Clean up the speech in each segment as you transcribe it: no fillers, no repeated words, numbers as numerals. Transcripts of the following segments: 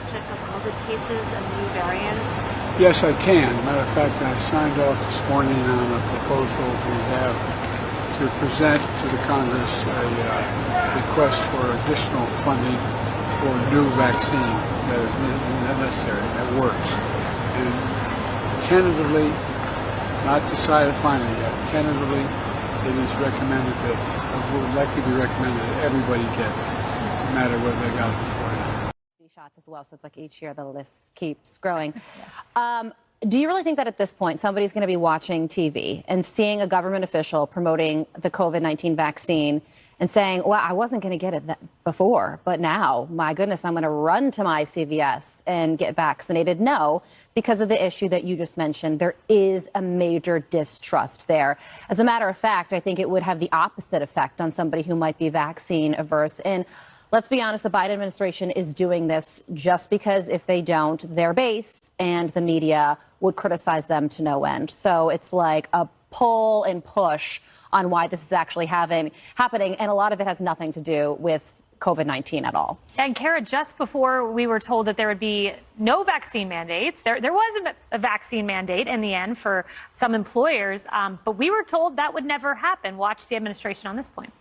uptick of COVID cases and the new variant? Yes, I can. Matter of fact, I signed off this morning on a proposal we have to present to the Congress a request for additional funding for new vaccine that is necessary, that works. And tentatively, not decided finally yet, tentatively it is recommended that, or would likely be recommended that everybody get it, no matter whether they got it before or not. Shots as well, so it's like each year the list keeps growing. Do you really think that at this point somebody's going to be watching TV and seeing a government official promoting the COVID-19 vaccine and saying, well, I wasn't going to get it before, but now, my goodness, I'm going to run to my CVS and get vaccinated? No, because of the issue that you just mentioned, there is a major distrust there. As a matter of fact, I think it would have the opposite effect on somebody who might be vaccine averse. And let's be honest, the Biden administration is doing this just because if they don't, their base and the media would criticize them to no end. So it's like a pull and push on why this is actually happening. And a lot of it has nothing to do with COVID-19 at all. And Kara, just before we were told that there would be no vaccine mandates, there was a vaccine mandate in the end for some employers, but we were told that would never happen. Watch the administration on this point.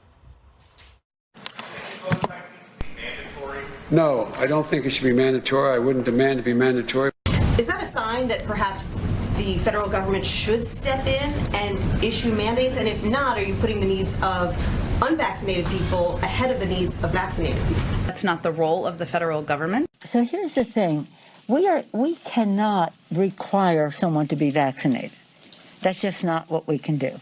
No, I don't think it should be mandatory. I wouldn't demand to be mandatory. Is that a sign that perhaps the federal government should step in and issue mandates? And if not, are you putting the needs of unvaccinated people ahead of the needs of vaccinated people? That's not the role of the federal government. So here's the thing. We cannot require someone to be vaccinated. That's just not what we can do.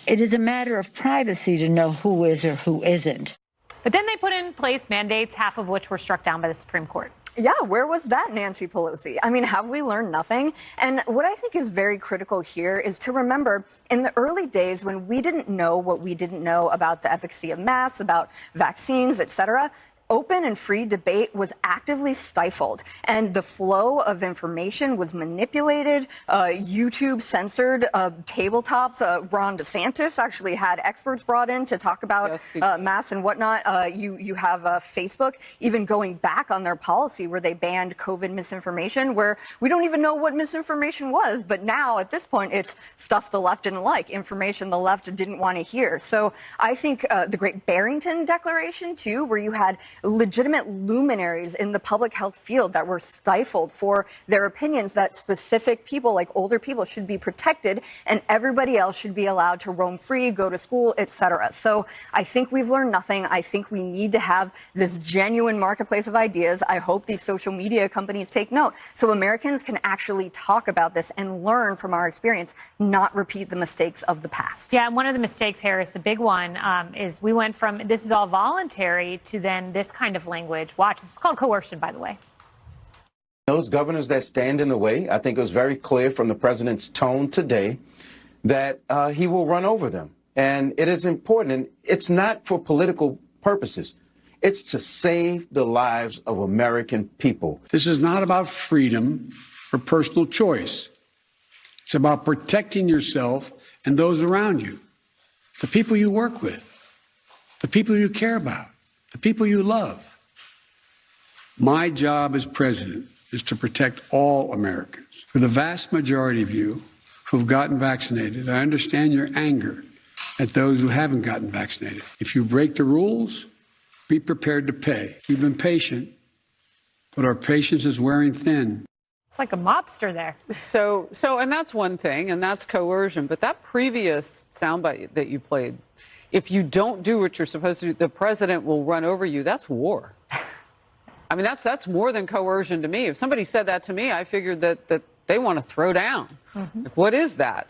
It is a matter of privacy to know who is or who isn't. But then they put in place mandates, half of which were struck down by the Supreme Court. Yeah, where was that, Nancy Pelosi? I mean, have we learned nothing? And what I think is very critical here is to remember in the early days when we didn't know what we didn't know about the efficacy of masks, about vaccines, et cetera, open and free debate was actively stifled, and the flow of information was manipulated. YouTube censored tabletops. Ron DeSantis actually had experts brought in to talk about masks and whatnot. You have Facebook even going back on their policy where they banned COVID misinformation, where we don't even know what misinformation was. But now, at this point, it's stuff the left didn't like, information the left didn't want to hear. So I think the Great Barrington Declaration, too, where you had legitimate luminaries in the public health field that were stifled for their opinions that specific people, like older people, should be protected and everybody else should be allowed to roam free, go to school, etc. So I think we've learned nothing. I think we need to have this genuine marketplace of ideas. I hope these social media companies take note so Americans can actually talk about this and learn from our experience, not repeat the mistakes of the past. Yeah, and one of the mistakes, Harris, the big one, is we went from this is all voluntary to then this kind of language. Watch, this is called coercion, by the way. Those governors that stand in the way, I think it was very clear from the president's tone today that he will run over them. And it is important. And it's not for political purposes. It's to save the lives of American people. This is not about freedom or personal choice. It's about protecting yourself and those around you, the people you work with, the people you care about, the people you love. My job as president is to protect all Americans. For the vast majority of you who've gotten vaccinated, I understand your anger at those who haven't gotten vaccinated. If you break the rules, be prepared to pay. We've been patient, but our patience is wearing thin. It's like a mobster there. And that's one thing, and that's coercion. But that previous soundbite that you played, if you don't do what you're supposed to do, the president will run over you. That's war. I mean, that's more than coercion to me. If somebody said that to me, I figured that they want to throw down. Like, what is that?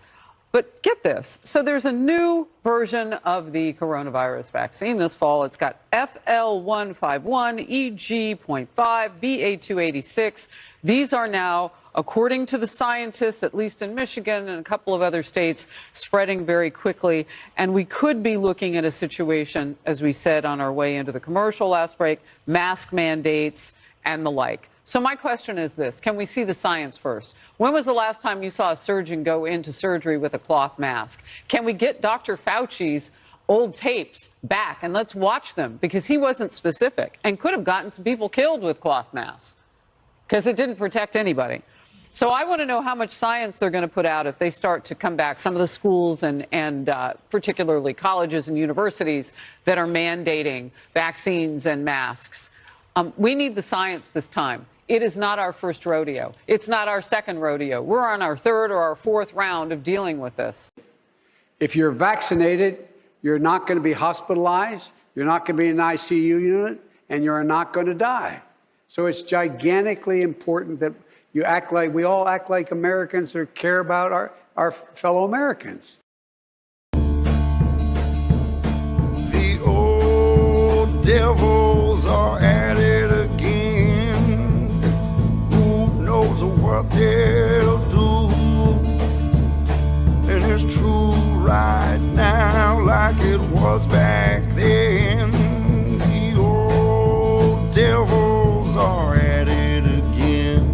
But get this. So there's a new version of the coronavirus vaccine this fall. It's got FL151, EG.5, BA286. These are now, according to the scientists, at least in Michigan and a couple of other states, spreading very quickly. And we could be looking at a situation, as we said on our way into the commercial last break, mask mandates and the like. So my question is this. Can we see the science first? When was the last time you saw a surgeon go into surgery with a cloth mask? Can we get Dr. Fauci's old tapes back and let's watch them, because he wasn't specific and could have gotten some people killed with cloth masks because it didn't protect anybody. So I want to know how much science they're going to put out if they start to come back. Some of the schools and particularly colleges and universities that are mandating vaccines and masks. We need the science this time. It is not our first rodeo. It's not our second rodeo. We're on our third or our fourth round of dealing with this. If you're vaccinated, you're not going to be hospitalized, you're not going to be in an ICU unit, and you're not going to die. So it's gigantically important that you act like, we all act like Americans or care about our fellow Americans. The old devils are at it again. Who knows what they'll do? And it's true right now like it was back then. The old devils are at it again.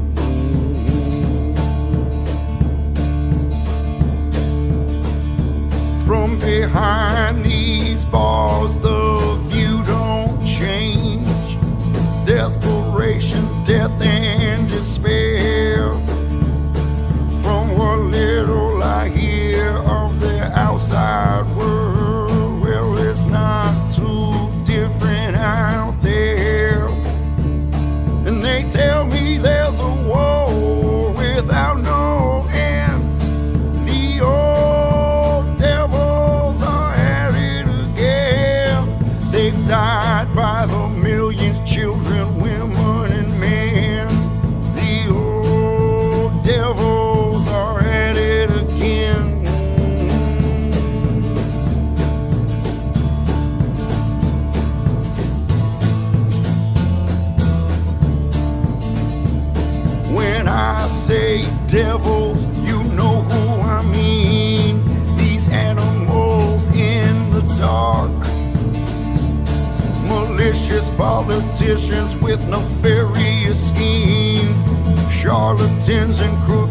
From behind these bars, the view don't change. Desperation, death, and despair. From what little I hear of the outside world, well, it's not too different out there. And they tell me there's a war without no end. The old devils are at it again. They've died by the millions, children, women, and men. The old devils are at it again. When I say devils, you know who I mean. These animals in the dark, malicious politicians with nefarious schemes, charlatans and cruel